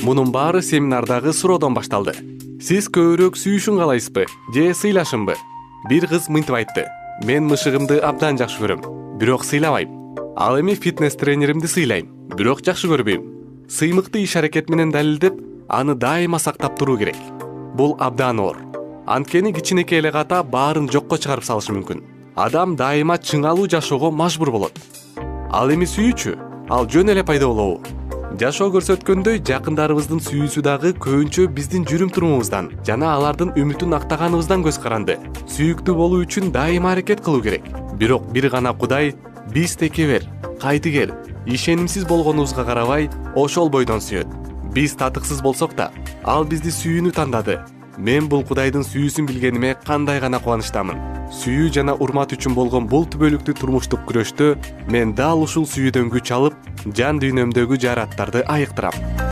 Мунун баары семинардагы суроодон башталды. Сиз көбүрөөк сүйүшүн каалайсызбы же сыйлашынбы? Бир кыз мынтип айтты. Мен мышыгымды абдан жакшы көрөм, бирок сыйлабайм. Ал эми фитнес тренеримди сыйлайм, бирок жакшы көрбөйм. Сыймыкты иш аракет менен далилдеп, аны дайыма сактап туруу керек. Бул абдан оор. Анткени кичинекей эле ката баарын жокко чыгарып салышы мүмкүн. Адам дайыма чыңалуу жашоого мажбур болот. Ал эми сүйүүчү, ал жөн эле пайда болобу? Жашоо көрсөткөндөй, жакындарыбыздын сүйүүсү дагы көбүнчө биздин жүрүм турумубуздан жана алардын үмүтүн актаганыбыздан көз каранды. Сүйүктүү болуу үчүн дайыма аракет кылуу керек. Бирок бир гана Кудай биз текебер, кайтыгер, ишенимсиз болгонубузга карабай, ошол бойдон сүйөт. Биз татыксыз болсок да, ал бизди сүйүүнү тандады. Мен бул Кудайдын сүйүүсүн билгениме кандай гана кубанычтамын. Сүйүү жана урмат үчүн болгон бул түбөлүктүү турмуштук күрөштө мен дал ушул сүйүүдөн күч алып, жан дүйнөмдөгү жараттарды айыктырам.